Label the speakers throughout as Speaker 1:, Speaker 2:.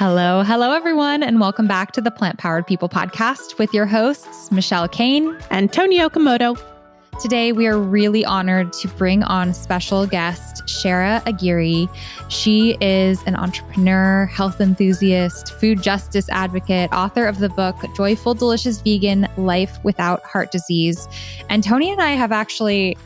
Speaker 1: Hello, everyone, and welcome back to the Plant Powered People podcast with your hosts, Michelle Kane
Speaker 2: and Tony Okamoto.
Speaker 1: Today, we are really honored to bring on special guest, Sherra Aguirre. She is an entrepreneur, health enthusiast, food justice advocate, author of the book, Joyful, Delicious Vegan, Life Without Heart Disease. And Tony and I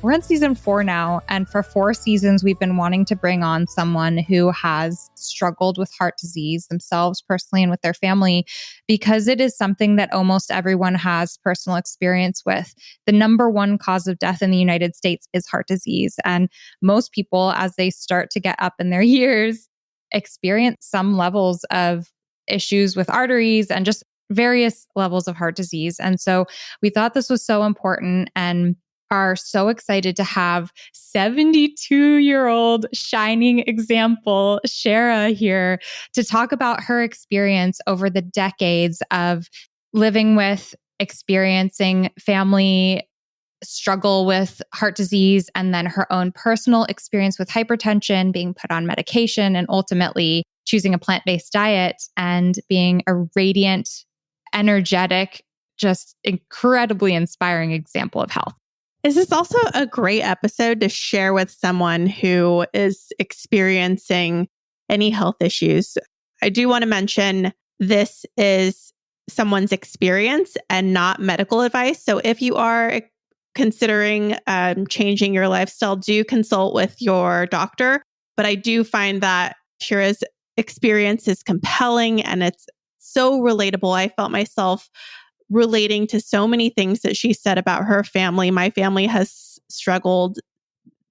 Speaker 1: we're in season 4 now. And for 4 seasons, we've been wanting to bring on someone who has struggled with heart disease themselves personally and with their family, because it is something that almost everyone has personal experience with. The number one cause of death in the United States is heart disease. And most people, as they start to get up in their years, experience some levels of issues with arteries and just various levels of heart disease. And so we thought this was so important and are so excited to have 72-year-old shining example, Sherra, here to talk about her experience over the decades of living with, experiencing family struggle with heart disease, and then her own personal experience with hypertension, being put on medication, and ultimately choosing a plant-based diet and being a radiant, energetic, just incredibly inspiring example of health.
Speaker 2: Is this also a great episode to share with someone who is experiencing any health issues? I do want to mention this is someone's experience and not medical advice. So if you are considering changing your lifestyle, do consult with your doctor. But I do find that Sherra's experience is compelling and it's so relatable. I felt myself relating to so many things that she said about her family. My family has struggled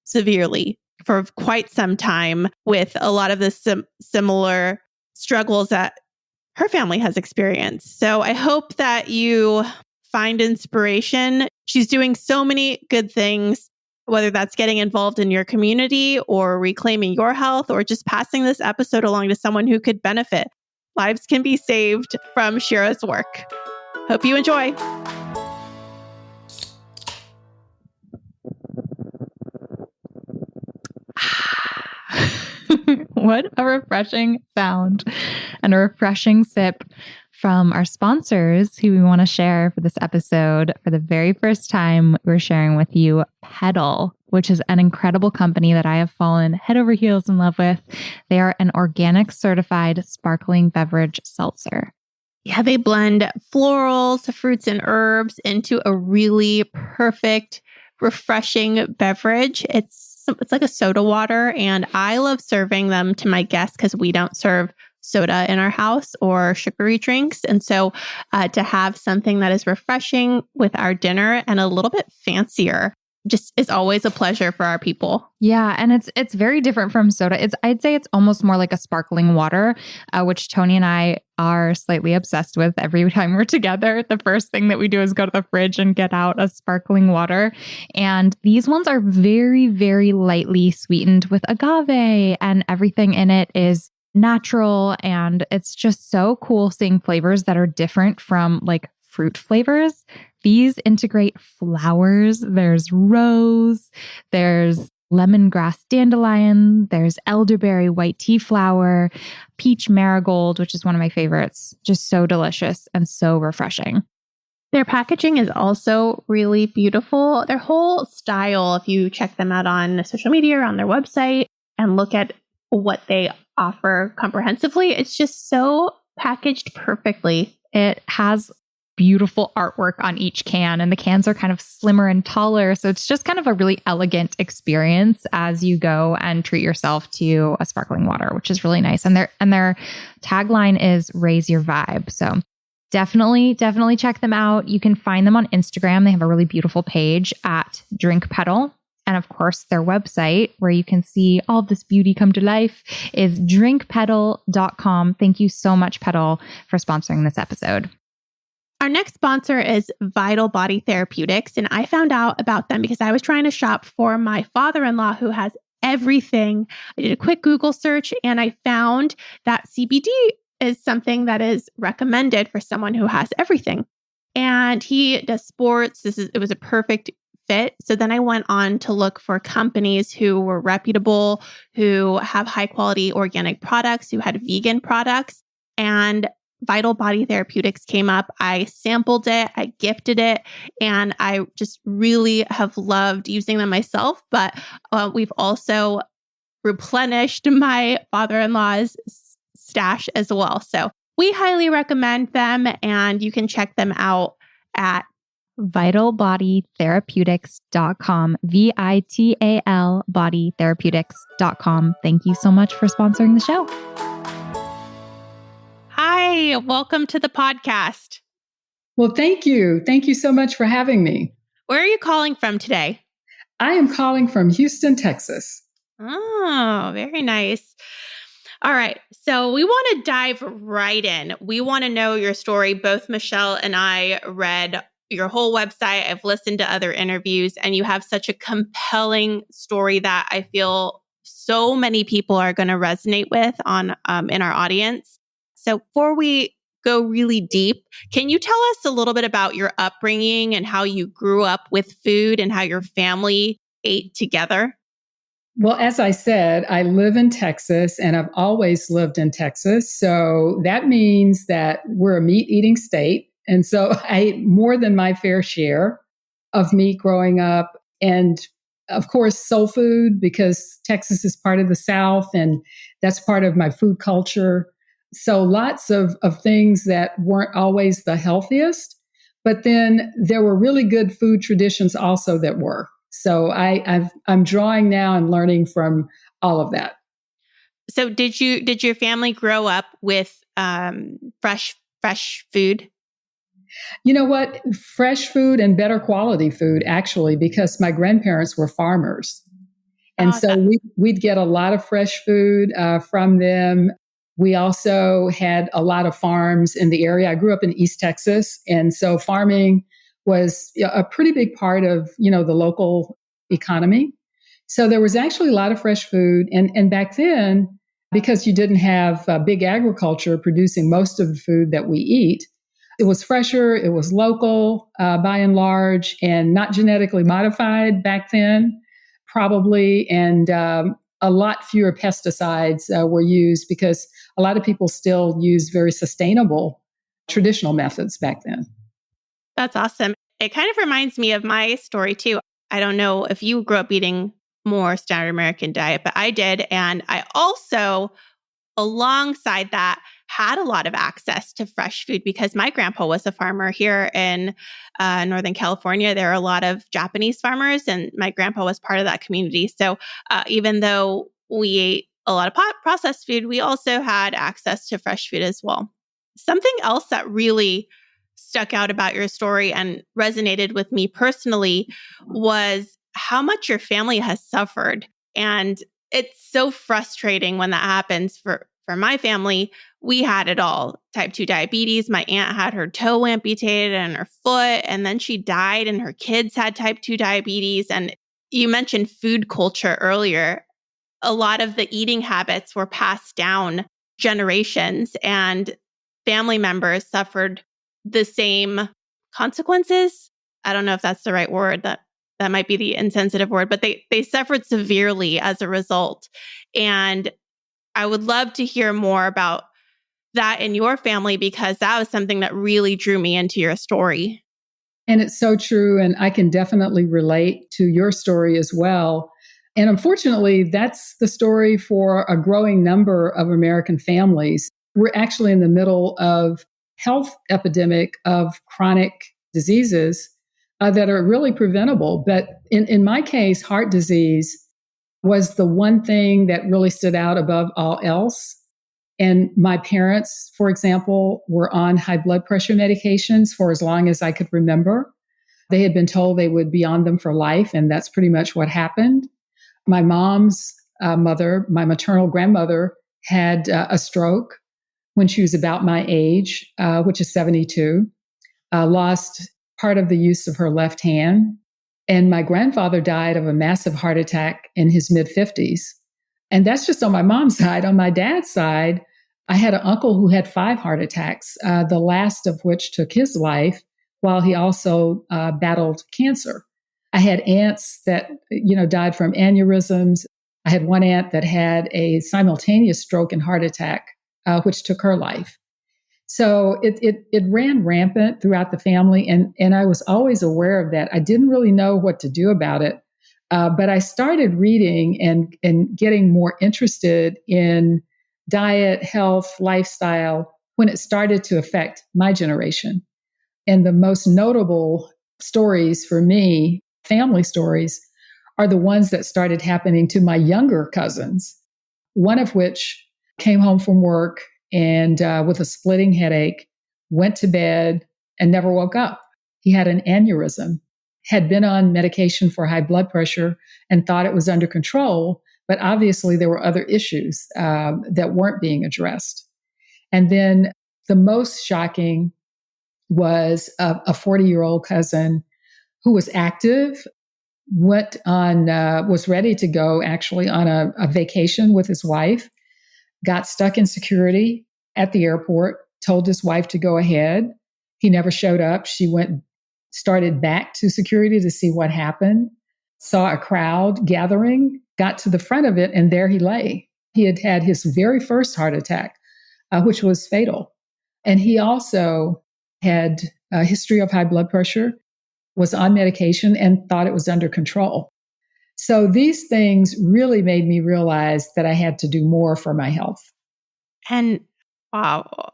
Speaker 2: severely for quite some time with a lot of the similar struggles that her family has experienced. So I hope that you find inspiration. She's doing so many good things, whether that's getting involved in your community or reclaiming your health or just passing this episode along to someone who could benefit. Lives can be saved from Sherra's work. Hope you enjoy.
Speaker 1: What a refreshing sound and a refreshing sip from our sponsors who we want to share for this episode. For the very first time, we're sharing with you Pedal, which is an incredible company that I have fallen head over heels in love with. They are an organic certified sparkling beverage seltzer.
Speaker 2: Yeah, they blend florals, fruits, and herbs into a really perfect, refreshing beverage. It's like a soda water, and I love serving them to my guests because we don't serve soda in our house or sugary drinks. And so to have something that is refreshing with our dinner and a little bit fancier just is always a pleasure for our people.
Speaker 1: Yeah, and it's very different from soda. I'd say it's almost more like a sparkling water, which Tony and I are slightly obsessed with. Every time we're together, the first thing that we do is go to the fridge and get out a sparkling water. And these ones are very, very lightly sweetened with agave, and everything in it is natural. And it's just so cool seeing flavors that are different from like fruit flavors. These integrate flowers. There's rose, there's lemongrass dandelion, there's elderberry white tea flower, peach marigold, which is one of my favorites. Just so delicious and so refreshing.
Speaker 2: Their packaging is also really beautiful. Their whole style, if you check them out on social media or on their website and look at what they offer comprehensively, it's just so packaged perfectly.
Speaker 1: It has beautiful artwork on each can, and the cans are kind of slimmer and taller. So it's just kind of a really elegant experience as you go and treat yourself to a sparkling water, which is really nice. And their tagline is raise your vibe. So definitely check them out. You can find them on Instagram. They have a really beautiful page at Drink Pedal. And of course, their website, where you can see all of this beauty come to life, is drinkpedal.com. Thank you so much, Pedal, for sponsoring this episode.
Speaker 2: Our next sponsor is Vital Body Therapeutics, and I found out about them because I was trying to shop for my father-in-law who has everything. I did a quick Google search and I found that CBD is something that is recommended for someone who has everything. And he does sports. It was a perfect fit. So then I went on to look for companies who were reputable, who have high quality organic products, who had vegan products. and Vital Body Therapeutics came up. I sampled it, I gifted it, and I just really have loved using them myself. But we've also replenished my father-in-law's stash as well. So we highly recommend them, and you can check them out at
Speaker 1: vitalbodytherapeutics.com, VITAL bodytherapeutics.com. Thank you so much for sponsoring the show.
Speaker 2: Hi, welcome to the podcast.
Speaker 3: Well, thank you. Thank you so much for having me.
Speaker 2: Where are you calling from today?
Speaker 3: I am calling from Houston, Texas.
Speaker 2: Oh, very nice. All right. So we want to dive right in. We want to know your story. Both Michelle and I read your whole website. I've listened to other interviews, and you have such a compelling story that I feel so many people are going to resonate with in our audience. So before we go really deep, can you tell us a little bit about your upbringing and how you grew up with food and how your family ate together?
Speaker 3: Well, as I said, I live in Texas and I've always lived in Texas. So that means that we're a meat eating state. And so I ate more than my fair share of meat growing up. And of course, soul food, because Texas is part of the South and that's part of my food culture. So lots of things that weren't always the healthiest. But then there were really good food traditions also that were. So I'm drawing now and learning from all of that.
Speaker 2: So did your family grow up with fresh food?
Speaker 3: You know what? Fresh food and better quality food, actually, because my grandparents were farmers. And so we'd get a lot of fresh food from them. We also had a lot of farms in the area. I grew up in East Texas. And so farming was a pretty big part of, the local economy. So there was actually a lot of fresh food. And back then, because you didn't have big agriculture producing most of the food that we eat, it was fresher, it was local by and large, and not genetically modified back then, probably. And a lot fewer pesticides were used because a lot of people still use very sustainable traditional methods back then.
Speaker 2: That's awesome. It kind of reminds me of my story too. I don't know if you grew up eating more standard American diet, but I did. And I also, alongside that, had a lot of access to fresh food because my grandpa was a farmer here in Northern California. There are a lot of Japanese farmers, and my grandpa was part of that community. So even though we ate a lot of processed food, we also had access to fresh food as well. Something else that really stuck out about your story and resonated with me personally was how much your family has suffered. And it's so frustrating when that happens. For my family, we had it all. Type 2 diabetes. My aunt had her toe amputated and her foot, and then she died, and her kids had type 2 diabetes. And you mentioned food culture earlier. A lot of the eating habits were passed down generations, and family members suffered the same consequences. I don't know if that's the right word. That might be the insensitive word, but they suffered severely as a result. And I would love to hear more about that in your family, because that was something that really drew me into your story.
Speaker 3: And it's so true. And I can definitely relate to your story as well. And unfortunately, that's the story for a growing number of American families. We're actually in the middle of health epidemic of chronic diseases that are really preventable. But in my case, heart disease was the one thing that really stood out above all else. And my parents, for example, were on high blood pressure medications for as long as I could remember. They had been told they would be on them for life, and that's pretty much what happened. My mom's mother, my maternal grandmother, had a stroke when she was about my age, which is 72, lost part of the use of her left hand. And my grandfather died of a massive heart attack in his mid-50s. And that's just on my mom's side. On my dad's side, I had an uncle who had 5 heart attacks, the last of which took his life, while he also battled cancer. I had aunts that, died from aneurysms. I had one aunt that had a simultaneous stroke and heart attack, which took her life. So it ran rampant throughout the family, and I was always aware of that. I didn't really know what to do about it, but I started reading and getting more interested in diet, health, lifestyle when it started to affect my generation. And the most notable stories for me, family stories, are the ones that started happening to my younger cousins, one of which came home from work and with a splitting headache, went to bed and never woke up. He had an aneurysm, had been on medication for high blood pressure and thought it was under control, but obviously there were other issues that weren't being addressed. And then the most shocking was a 40-year-old cousin who was active, was ready to go actually on a vacation with his wife, got stuck in security at the airport, told his wife to go ahead. He never showed up. Started back to security to see what happened, saw a crowd gathering, got to the front of it, and there he lay. He had had his very first heart attack, which was fatal. And he also had a history of high blood pressure, was on medication, and thought it was under control. So these things really made me realize that I had to do more for my health.
Speaker 2: And wow,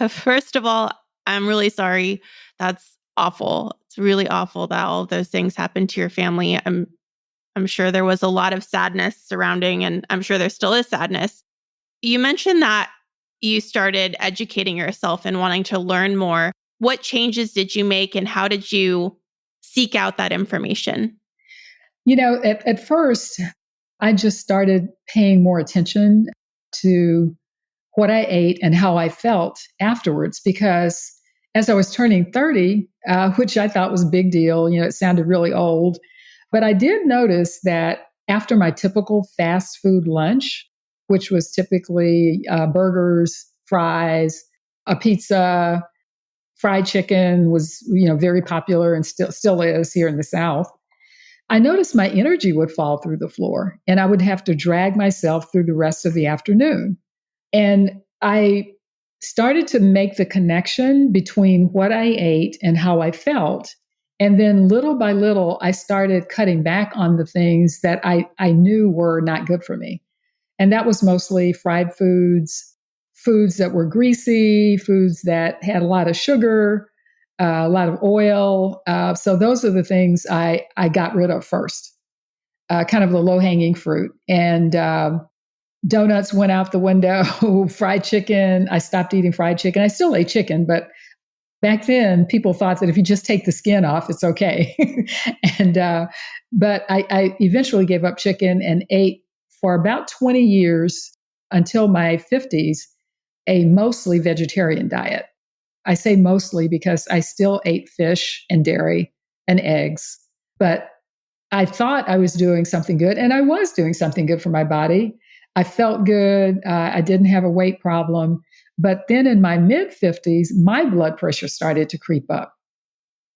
Speaker 2: first of all, I'm really sorry. That's awful. It's really awful that all of those things happened to your family. I'm sure there was a lot of sadness surrounding, and I'm sure there still is sadness. You mentioned that you started educating yourself and wanting to learn more. What changes did you make, and how did you seek out that information?
Speaker 3: At first, I just started paying more attention to what I ate and how I felt afterwards, because as I was turning 30, which I thought was a big deal, it sounded really old, but I did notice that after my typical fast food lunch, which was typically burgers, fries, a pizza, fried chicken was, very popular and still is here in the South. I noticed my energy would fall through the floor and I would have to drag myself through the rest of the afternoon. And I started to make the connection between what I ate and how I felt. And then little by little, I started cutting back on the things that I knew were not good for me. And that was mostly fried foods, foods that were greasy, foods that had a lot of sugar, a lot of oil. So those are the things I got rid of first, kind of the low hanging fruit. And donuts went out the window, fried chicken. I stopped eating fried chicken. I still ate chicken, but back then people thought that if you just take the skin off, it's okay. But I eventually gave up chicken and ate for about 20 years until my 50s, a mostly vegetarian diet. I say mostly because I still ate fish and dairy and eggs, but I thought I was doing something good, and I was doing something good for my body. I felt good. I didn't have a weight problem. But then in my mid 50s, my blood pressure started to creep up.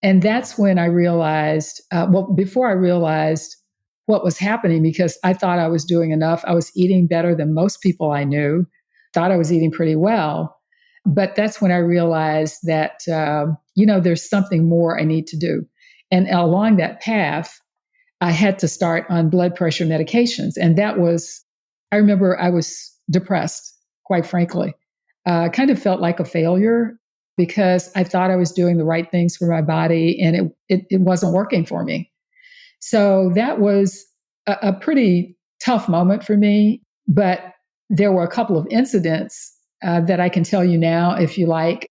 Speaker 3: And that's when I realized, before I realized what was happening, because I thought I was doing enough. I was eating better than most people I knew, thought I was eating pretty well. But that's when I realized that, there's something more I need to do. And along that path, I had to start on blood pressure medications. And I remember I was depressed, quite frankly. Kind of felt like a failure because I thought I was doing the right things for my body and it wasn't working for me. So that was a pretty tough moment for me. But there were a couple of incidents that I can tell you now, if you like,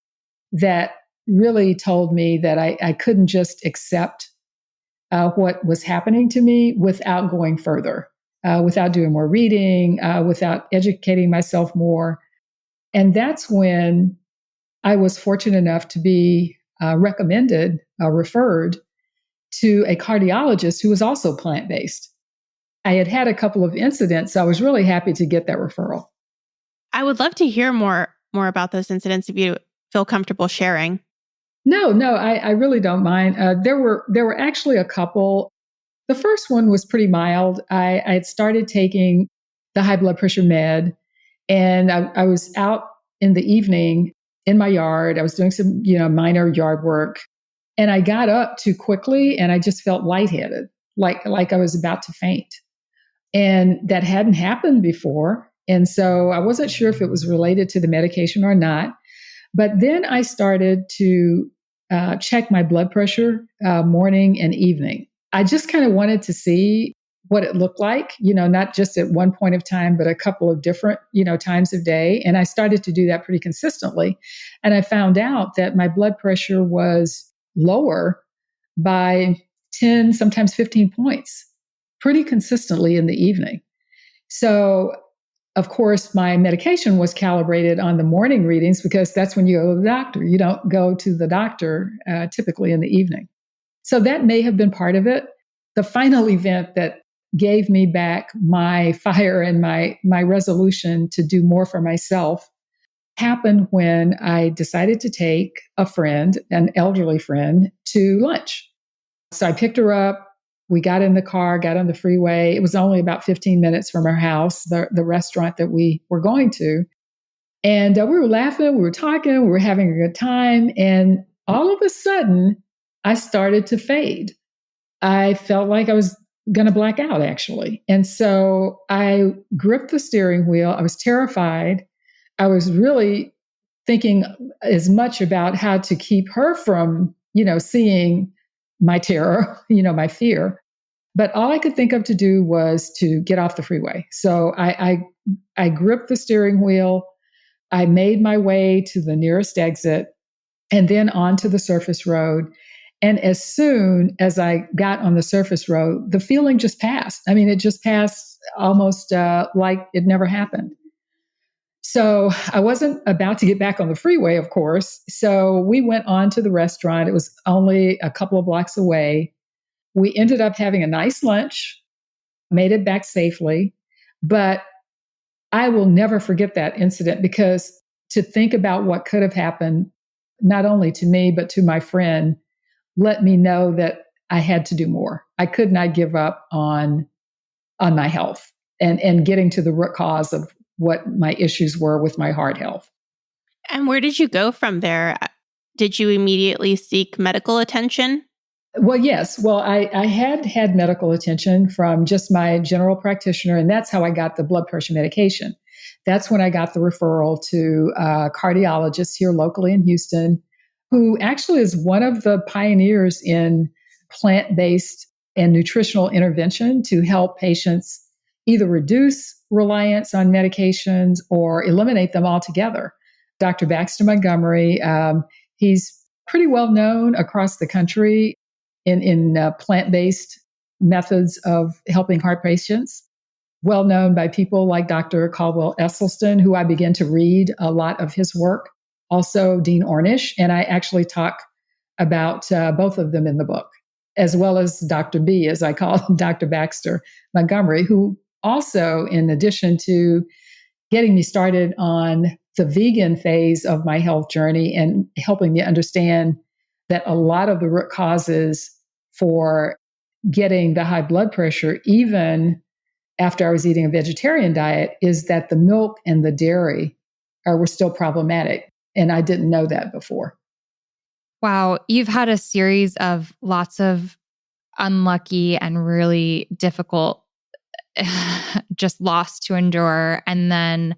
Speaker 3: that really told me that I couldn't just accept what was happening to me without going further, without doing more reading, without educating myself more. And that's when I was fortunate enough to be referred to a cardiologist who was also plant-based. I had had a couple of incidents, so I was really happy to get that referral.
Speaker 2: I would love to hear more about those incidents if you feel comfortable sharing.
Speaker 3: No, I really don't mind. There were actually a couple. The first one was pretty mild. I had started taking the high blood pressure med, and I was out in the evening in my yard. I was doing some, minor yard work. And I got up too quickly and I just felt lightheaded, like I was about to faint. And that hadn't happened before. And so I wasn't sure if it was related to the medication or not. But then I started to check my blood pressure morning and evening. I just kind of wanted to see what it looked like, not just at one point of time, but a couple of different, times of day. And I started to do that pretty consistently. And I found out that my blood pressure was lower by 10, sometimes 15 points pretty consistently in the evening. So, of course, my medication was calibrated on the morning readings because that's when you go to the doctor. You don't go to the doctor typically in the evening. So that may have been part of it. The final event that gave me back my fire and my resolution to do more for myself happened when I decided to take a friend, an elderly friend, to lunch. So I picked her up. We got in the car, got on the freeway. It was only about 15 minutes from our house, the restaurant that we were going to. And we were laughing, we were talking, we were having a good time. And all of a sudden, I started to fade. I felt like I was going to black out, actually. And so I gripped the steering wheel. I was terrified. I was really thinking as much about how to keep her from, seeing my terror, my fear. But all I could think of to do was to get off the freeway. So I gripped the steering wheel. I made my way to the nearest exit and then onto the surface road. And as soon as I got on the surface road, the feeling just passed. I mean, it just passed almost like it never happened. So I wasn't about to get back on the freeway, of course. So we went on to the restaurant. It was only a couple of blocks away. We ended up having a nice lunch, made it back safely. But I will never forget that incident because to think about what could have happened, not only to me, but to my friend, let me know that I had to do more. I could not give up on my health and getting to the root cause of what my issues were with my heart health.
Speaker 2: And where did you go from there? Did you immediately seek medical attention?
Speaker 3: Well, yes. Well, I had medical attention from just my general practitioner, and that's how I got the blood pressure medication. That's when I got the referral to a cardiologist here locally in Houston, who actually is one of the pioneers in plant-based and nutritional intervention to help patients either reduce reliance on medications or eliminate them altogether. Dr. Baxter Montgomery, he's pretty well known across the country in plant-based methods of helping heart patients. Well known by people like Dr. Caldwell Esselstyn, who I began to read a lot of his work. Also, Dean Ornish, and I actually talk about both of them in the book, as well as Dr. B, as I call him, Dr. Baxter Montgomery, who also, in addition to getting me started on the vegan phase of my health journey and helping me understand that a lot of the root causes for getting the high blood pressure, even after I was eating a vegetarian diet, is that the milk and the dairy were still problematic. And I didn't know that before.
Speaker 1: Wow. You've had a series of lots of unlucky and really difficult just loss to endure. And then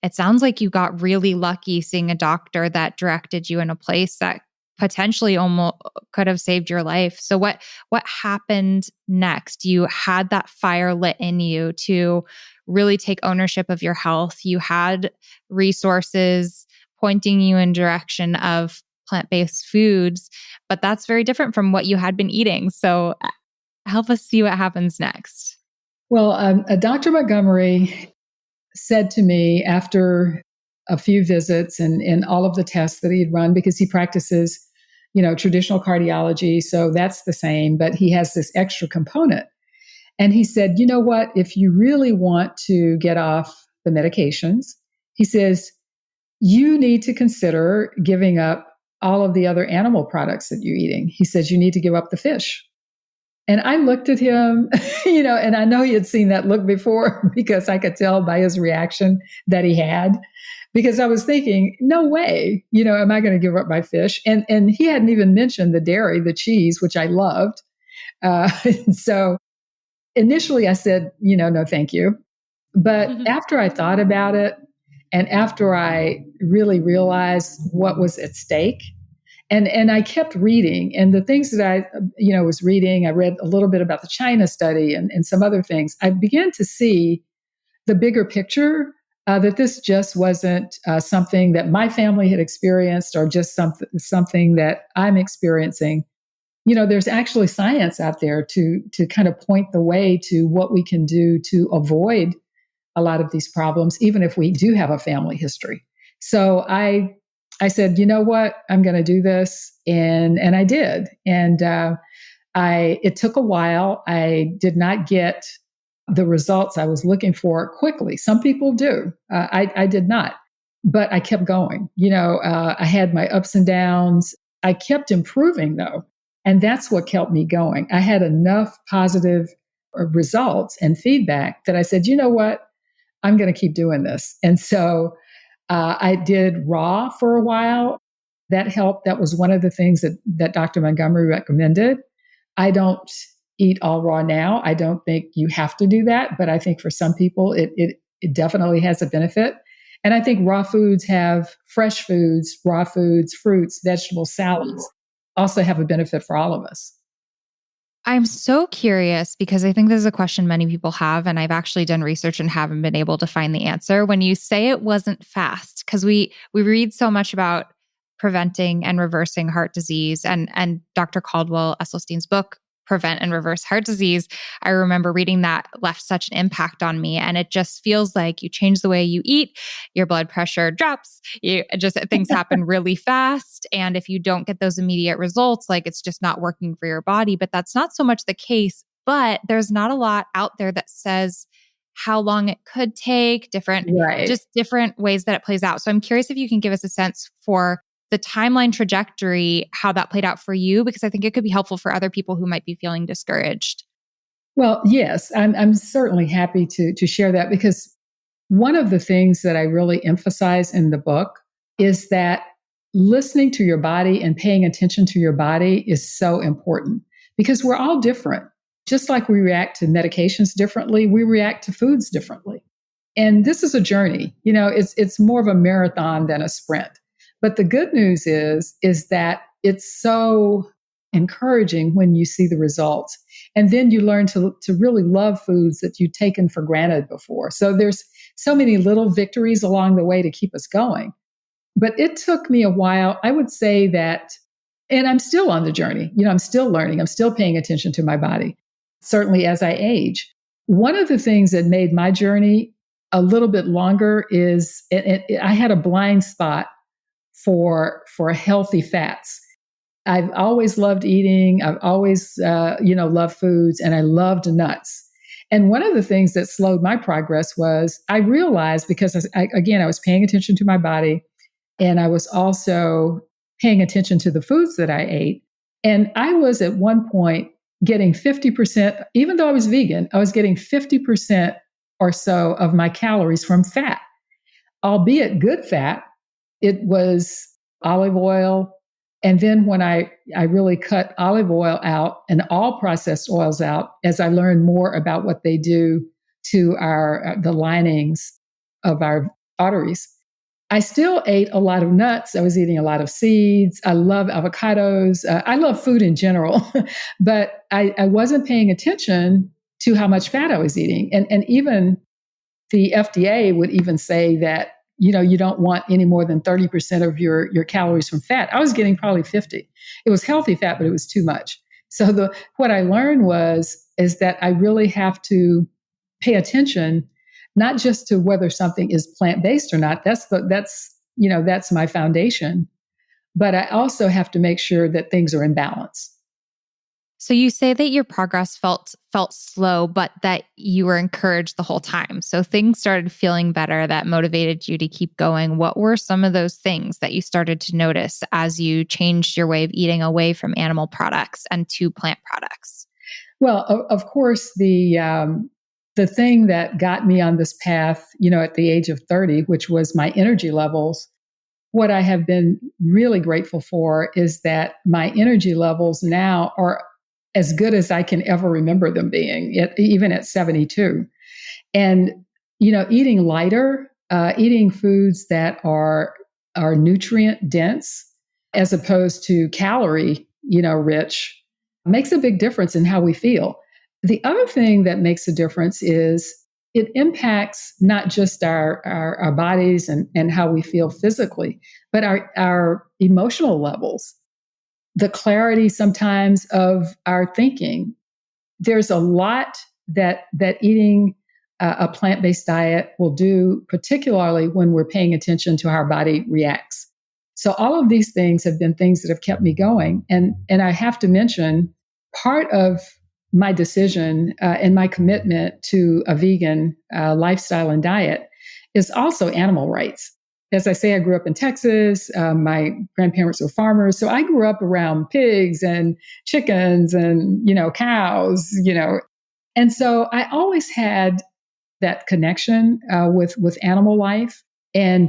Speaker 1: it sounds like you got really lucky seeing a doctor that directed you in a place that potentially almost could have saved your life. So what happened next? You had that fire lit in you to really take ownership of your health. You had resources pointing you in direction of plant-based foods, but that's very different from what you had been eating. So help us see what happens next.
Speaker 3: Well, Dr. Montgomery said to me after a few visits and all of the tests that he'd run, because he practices, traditional cardiology. So that's the same, but he has this extra component. And he said, you know what, if you really want to get off the medications, he says, you need to consider giving up all of the other animal products that you're eating. He says, you need to give up the fish. And I looked at him, and I know he had seen that look before because I could tell by his reaction that he had, because I was thinking, no way, am I going to give up my fish? And he hadn't even mentioned the dairy, the cheese, which I loved. So initially I said, no, thank you. But after I thought about it and after I really realized what was at stake, and I kept reading, and the things that I, was reading, I read a little bit about the China study and some other things. I began to see the bigger picture, that this just wasn't something that my family had experienced or just something that I'm experiencing. There's actually science out there to kind of point the way to what we can do to avoid a lot of these problems, even if we do have a family history. So I said, you know what, I'm going to do this, and I did, and it took a while. I did not get the results I was looking for quickly. Some people do. I did not, but I kept going. I had my ups and downs. I kept improving though, and that's what kept me going. I had enough positive results and feedback that I said, you know what, I'm going to keep doing this, and so. I did raw for a while. That helped. That was one of the things that Dr. Montgomery recommended. I don't eat all raw now. I don't think you have to do that, but I think for some people it definitely has a benefit. And I think raw foods have fresh foods, raw foods, fruits, vegetables, salads also have a benefit for all of us.
Speaker 1: I'm so curious because I think this is a question many people have, and I've actually done research and haven't been able to find the answer. When you say it wasn't fast, because we read so much about preventing and reversing heart disease, and Dr. Caldwell Esselstyn's book, Prevent and Reverse Heart Disease, I remember reading that left such an impact on me. And it just feels like you change the way you eat, your blood pressure drops, things happen really fast. And if you don't get those immediate results, like it's just not working for your body. But that's not so much the case. But there's not a lot out there that says how long it could take, different ways that it plays out. So I'm curious if you can give us a sense for the timeline trajectory, how that played out for you, because I think it could be helpful for other people who might be feeling discouraged.
Speaker 3: Well, yes, I'm certainly happy to share that, because one of the things that I really emphasize in the book is that listening to your body and paying attention to your body is so important, because we're all different. Just like we react to medications differently, we react to foods differently. And this is a journey. It's more of a marathon than a sprint. But the good news is that it's so encouraging when you see the results. And then you learn to really love foods that you've taken for granted before. So there's so many little victories along the way to keep us going. But it took me a while. I would say that, and I'm still on the journey. I'm still learning. I'm still paying attention to my body, certainly as I age. One of the things that made my journey a little bit longer is I had a blind spot for healthy fats. I've always loved eating. I've always, loved foods, and I loved nuts. And one of the things that slowed my progress was I realized, because I was paying attention to my body, and I was also paying attention to the foods that I ate. And I was at one point getting 50%, even though I was vegan, I was getting 50% or so of my calories from fat, albeit good fat. It was olive oil. And then when I really cut olive oil out and all processed oils out, as I learned more about what they do to the linings of our arteries, I still ate a lot of nuts. I was eating a lot of seeds. I love avocados. I love food in general, but I wasn't paying attention to how much fat I was eating. And even the FDA would even say that you don't want any more than 30% of your calories from fat. I was getting probably 50. It was healthy fat, but it was too much. So what I learned is that I really have to pay attention, not just to whether something is plant-based or not. That's my foundation. But I also have to make sure that things are in balance.
Speaker 1: So you say that your progress felt slow, but that you were encouraged the whole time. So things started feeling better that motivated you to keep going. What were some of those things that you started to notice as you changed your way of eating away from animal products and to plant products?
Speaker 3: Well, of course, the thing that got me on this path, at the age of 30, which was my energy levels, what I have been really grateful for is that my energy levels now are as good as I can ever remember them being, even at 72. And, eating lighter, eating foods that are nutrient dense as opposed to calorie, rich makes a big difference in how we feel. The other thing that makes a difference is it impacts not just our bodies and how we feel physically, but our emotional levels, the clarity sometimes of our thinking. There's a lot that eating a plant-based diet will do, particularly when we're paying attention to how our body reacts. So all of these things have been things that have kept me going. And I have to mention, part of my decision and my commitment to a vegan lifestyle and diet is also animal rights. As I say, I grew up in Texas. My grandparents were farmers. So I grew up around pigs and chickens and, cows, And so I always had that connection with animal life. And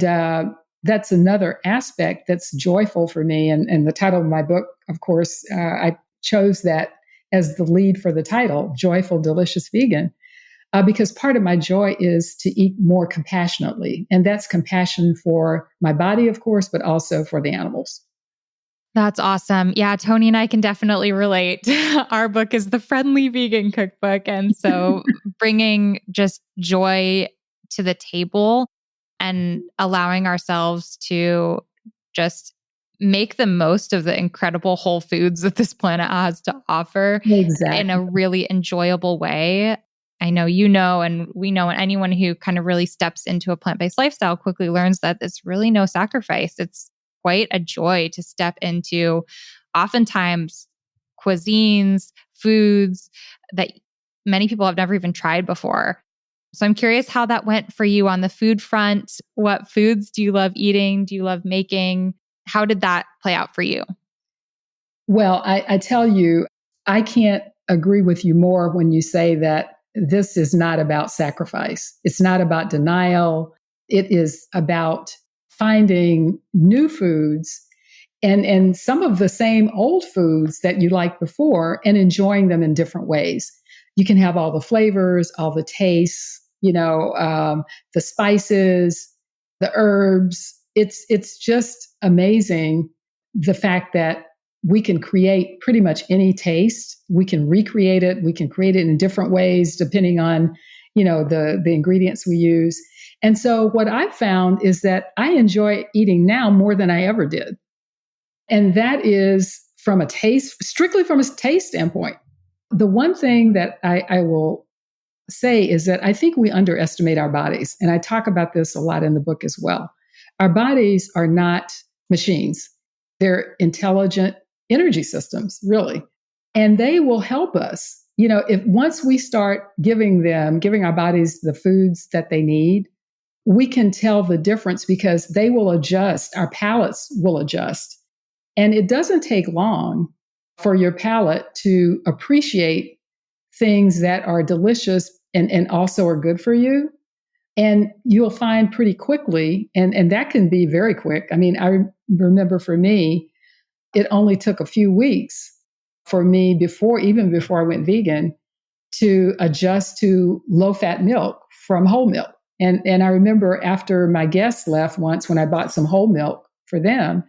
Speaker 3: that's another aspect that's joyful for me. And the title of my book, of course, I chose that as the lead for the title, Joyful, Delicious Vegan, because part of my joy is to eat more compassionately. And that's compassion for my body, of course, but also for the animals.
Speaker 1: That's awesome. Yeah, Tony and I can definitely relate. Our book is the Friendly Vegan Cookbook. And so bringing just joy to the table and allowing ourselves to just make the most of the incredible whole foods that this planet has to offer in a really enjoyable way. I know and we know, and anyone who kind of really steps into a plant-based lifestyle quickly learns that it's really no sacrifice. It's quite a joy to step into oftentimes cuisines, foods that many people have never even tried before. So I'm curious how that went for you on the food front. What foods do you love eating? Do you love making? How did that play out for you?
Speaker 3: Well, I tell you, I can't agree with you more when you say that this is not about sacrifice. It's not about denial. It is about finding new foods and some of the same old foods that you liked before and enjoying them in different ways. You can have all the flavors, all the tastes, the spices, the herbs. It's just amazing the fact that we can create pretty much any taste. We can recreate it. We can create it in different ways depending on, the ingredients we use. And so what I've found is that I enjoy eating now more than I ever did. And that is strictly from a taste standpoint. The one thing that I will say is that I think we underestimate our bodies. And I talk about this a lot in the book as well. Our bodies are not machines. They're intelligent energy systems, really. And they will help us. If once we start giving our bodies the foods that they need, we can tell the difference because they will adjust. Our palates will adjust. And it doesn't take long for your palate to appreciate things that are delicious and also are good for you. And you'll find pretty quickly, and that can be very quick. I mean, I remember for me, it only took a few weeks for me even before I went vegan, to adjust to low-fat milk from whole milk. And I remember after my guests left once when I bought some whole milk for them,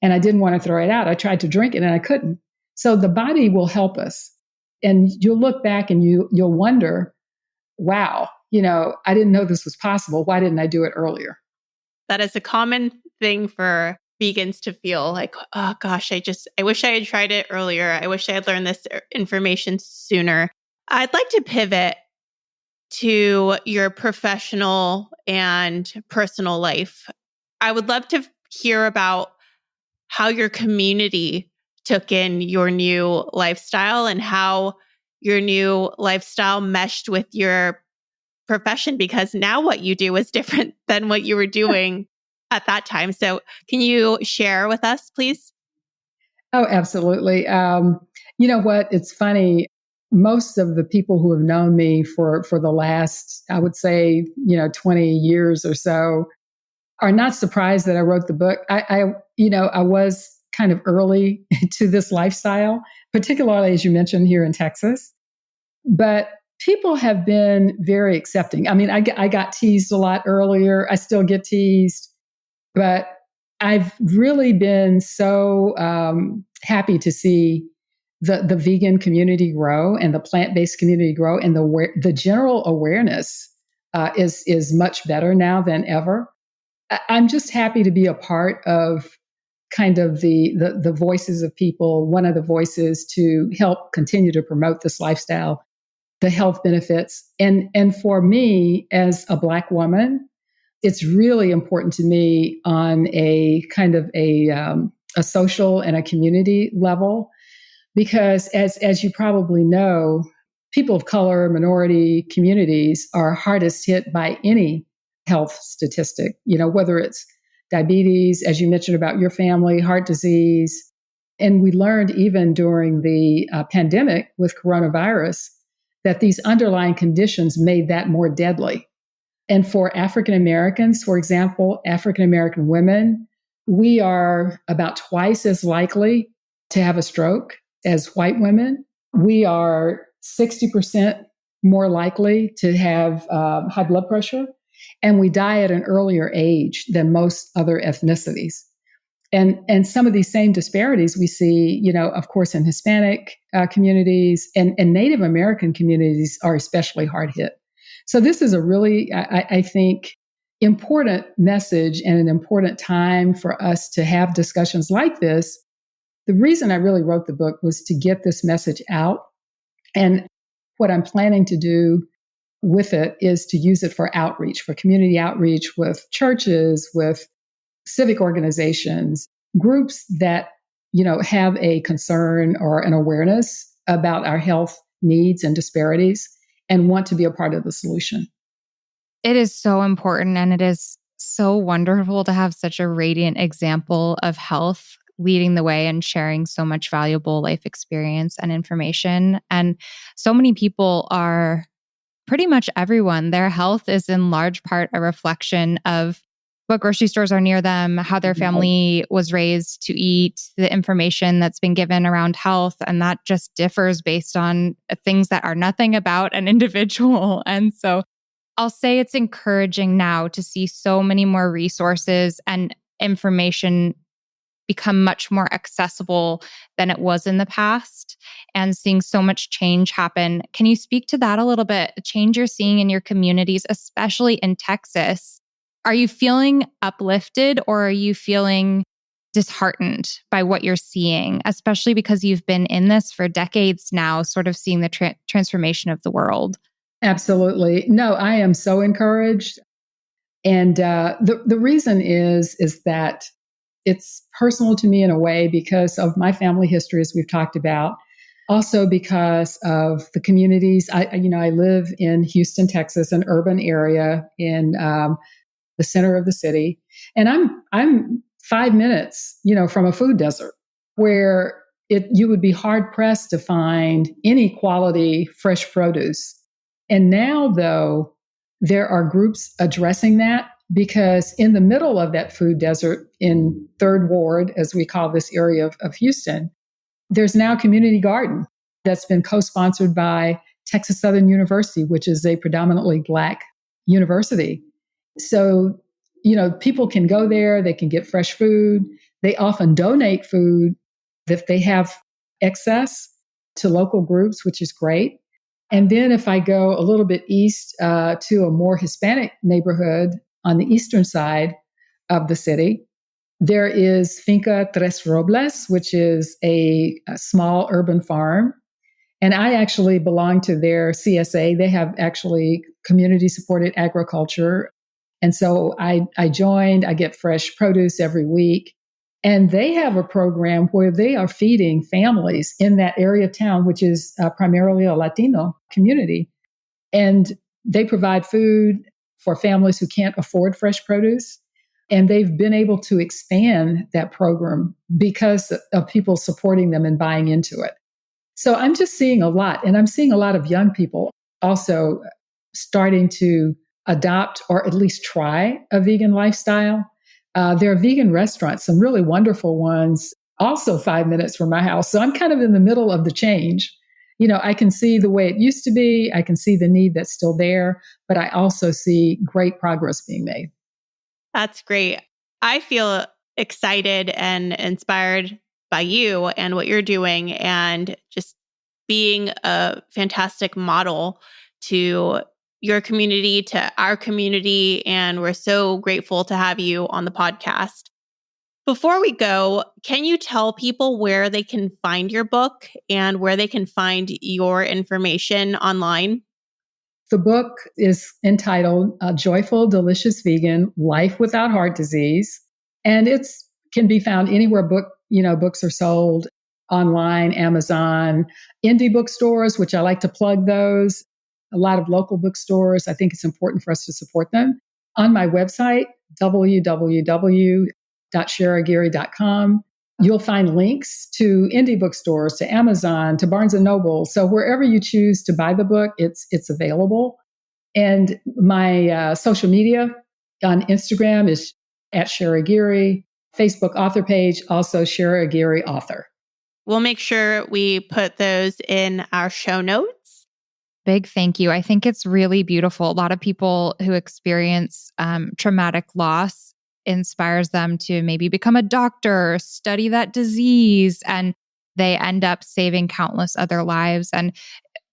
Speaker 3: and I didn't want to throw it out, I tried to drink it and I couldn't. So the body will help us. And you'll look back and you'll wonder, wow, I didn't know this was possible. Why didn't I do it earlier?
Speaker 2: That is a common thing for vegans to feel like, oh gosh, I wish I had tried it earlier. I wish I had learned this information sooner. I'd like to pivot to your professional and personal life. I would love to hear about how your community took in your new lifestyle and how your new lifestyle meshed with your profession, because now what you do is different than what you were doing at that time. So can you share with us, please?
Speaker 3: Oh, absolutely. You know what? It's funny. most of the people who have known me for the last, I would say, 20 years or so are not surprised that I wrote the book. I was kind of early to this lifestyle, particularly as you mentioned here in Texas. But people have been very accepting. I mean, I got teased a lot earlier. I still get teased, but I've really been so happy to see the vegan community grow and the plant-based community grow, and the general awareness is much better now than ever. I'm just happy to be a part of kind of the voices of people, one of the voices to help continue to promote this lifestyle, the health benefits. And for me, as a Black woman, it's really important to me on a kind of a social and a community level, because as you probably know, people of color, minority communities are hardest hit by any health statistic, whether it's diabetes, as you mentioned about your family, heart disease. And we learned even during the pandemic with coronavirus that these underlying conditions made that more deadly. And for African Americans, for example, African American women, we are about twice as likely to have a stroke as white women. We are 60% more likely to have high blood pressure, and we die at an earlier age than most other ethnicities. And some of these same disparities we see, of course, in Hispanic communities and Native American communities are especially hard hit. So this is a really, I think, important message and an important time for us to have discussions like this. The reason I really wrote the book was to get this message out. And what I'm planning to do with it is to use it for outreach, for community outreach with churches, with civic organizations, groups that, have a concern or an awareness about our health needs and disparities and want to be a part of the solution.
Speaker 1: It is so important, and it is so wonderful to have such a radiant example of health leading the way and sharing so much valuable life experience and information. And so many people are, pretty much everyone, their health is in large part a reflection of what grocery stores are near them, how their family was raised to eat, the information that's been given around health. And that just differs based on things that are nothing about an individual. And so I'll say it's encouraging now to see so many more resources and information become much more accessible than it was in the past, and seeing so much change happen. Can you speak to that a little bit? The change you're seeing in your communities, especially in Texas. Are you feeling uplifted, or are you feeling disheartened by what you're seeing, especially because you've been in this for decades now, sort of seeing the transformation of the world?
Speaker 3: Absolutely. No, I am so encouraged. And the reason is that it's personal to me in a way because of my family history, as we've talked about. Also because of the communities. I live in Houston, Texas, an urban area in the center of the city, and I'm 5 minutes, from a food desert where you would be hard pressed to find any quality fresh produce. And now, though, there are groups addressing that, because in the middle of that food desert in Third Ward, as we call this area of Houston, there's now a community garden that's been co-sponsored by Texas Southern University, which is a predominantly Black university. So, people can go there, they can get fresh food. They often donate food if they have excess to local groups, which is great. And then if I go a little bit east to a more Hispanic neighborhood on the eastern side of the city, there is Finca Tres Robles, which is a small urban farm. And I actually belong to their CSA. They have actually community supported agriculture. And so I joined, I get fresh produce every week. And they have a program where they are feeding families in that area of town, which is primarily a Latino community. And they provide food for families who can't afford fresh produce. And they've been able to expand that program because of people supporting them and buying into it. So I'm just seeing a lot. And I'm seeing a lot of young people also starting to adopt or at least try a vegan lifestyle. There are vegan restaurants, some really wonderful ones, also 5 minutes from my house. So I'm kind of in the middle of the change. I can see the way it used to be. I can see the need that's still there, but I also see great progress being made.
Speaker 2: That's great. I feel excited and inspired by you and what you're doing, and just being a fantastic model to your community, to our community. And we're so grateful to have you on the podcast. Before we go, can you tell people where they can find your book and where they can find your information online?
Speaker 3: The book is entitled Joyful, Delicious Vegan, Life Without Heart Disease. And it's can be found anywhere books are sold, online, Amazon, indie bookstores, which I like to plug those. A lot of local bookstores. I think it's important for us to support them. On my website, www.sherraaguirre.com, you'll find links to indie bookstores, to Amazon, to Barnes and Noble. So wherever you choose to buy the book, it's available. And my social media on Instagram is at Sherra Aguirre. Facebook author page, also Sherra Aguirre author.
Speaker 2: We'll make sure we put those in our show notes.
Speaker 1: Big thank you. I think it's really beautiful. A lot of people who experience traumatic loss inspires them to maybe become a doctor, study that disease, and they end up saving countless other lives. And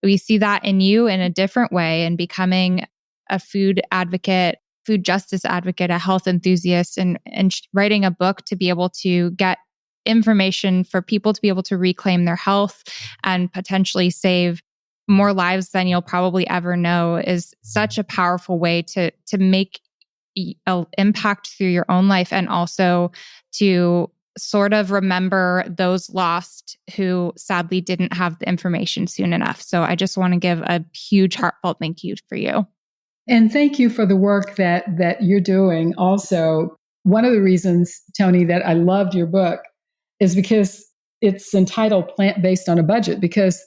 Speaker 1: we see that in you in a different way, and becoming a food advocate, food justice advocate, a health enthusiast, and writing a book to be able to get information for people to be able to reclaim their health and potentially save more lives than you'll probably ever know is such a powerful way to make an impact through your own life, and also to sort of remember those lost who sadly didn't have the information soon enough. So I just want to give a huge heartfelt thank you for you.
Speaker 3: And thank you for the work that you're doing. Also, one of the reasons, Tony, that I loved your book is because it's entitled Plant-Based on a Budget, because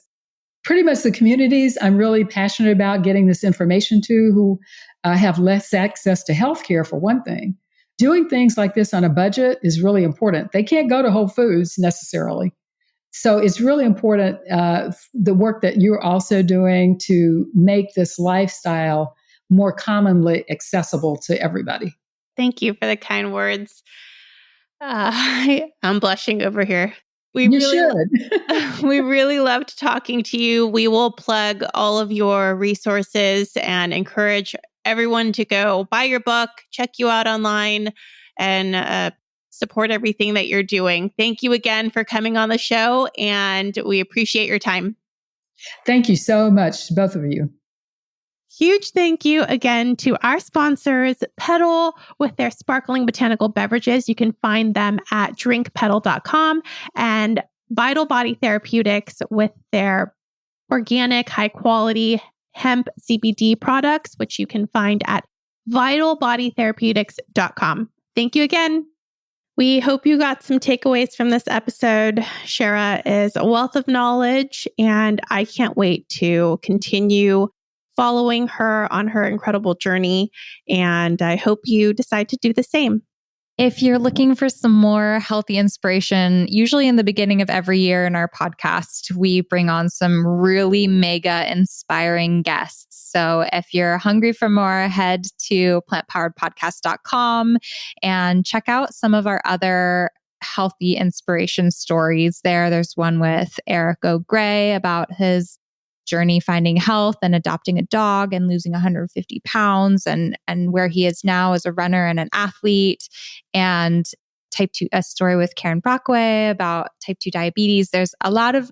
Speaker 3: pretty much the communities I'm really passionate about getting this information to, who have less access to healthcare, for one thing. Doing things like this on a budget is really important. They can't go to Whole Foods necessarily. So it's really important, the work that you're also doing to make this lifestyle more commonly accessible to everybody.
Speaker 2: Thank you for the kind words. I'm blushing over here.
Speaker 3: You should.
Speaker 2: We really loved talking to you. We will plug all of your resources and encourage everyone to go buy your book, check you out online, and support everything that you're doing. Thank you again for coming on the show, and we appreciate your time.
Speaker 3: Thank you so much, both of you.
Speaker 2: Huge thank you again to our sponsors, Petal, with their sparkling botanical beverages. You can find them at drinkpetal.com, and Vital Body Therapeutics with their organic, high quality hemp CBD products, which you can find at vitalbodytherapeutics.com. Thank you again. We hope you got some takeaways from this episode. Sherra is a wealth of knowledge, and I can't wait to continue following her on her incredible journey. And I hope you decide to do the same.
Speaker 1: If you're looking for some more healthy inspiration, usually in the beginning of every year in our podcast, we bring on some really mega inspiring guests. So if you're hungry for more, head to plantpoweredpodcast.com and check out some of our other healthy inspiration stories there. There's one with Eric O'Gray about his journey finding health and adopting a dog and losing 150 pounds and where he is now as a runner and an athlete, and a story with Karen Brockway about type 2 diabetes. There's a lot of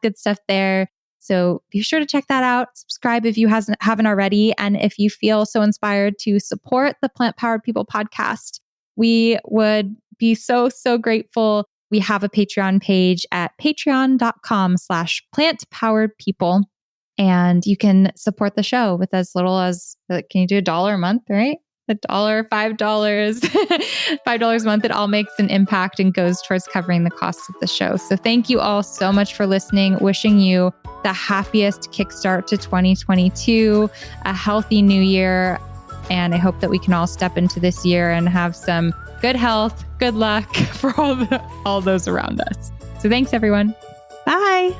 Speaker 1: good stuff there. So be sure to check that out. Subscribe if you haven't already. And if you feel so inspired to support the Plant Powered People podcast, we would be so, so grateful. We have a Patreon page at patreon.com/plantpoweredpeople. And you can support the show with as little as, can you do $1 a month, right? $1, $5, $5 a month. It all makes an impact and goes towards covering the costs of the show. So thank you all so much for listening. Wishing you the happiest kickstart to 2022, a healthy new year. And I hope that we can all step into this year and have some good health, good luck for all those around us. So thanks, everyone.
Speaker 2: Bye.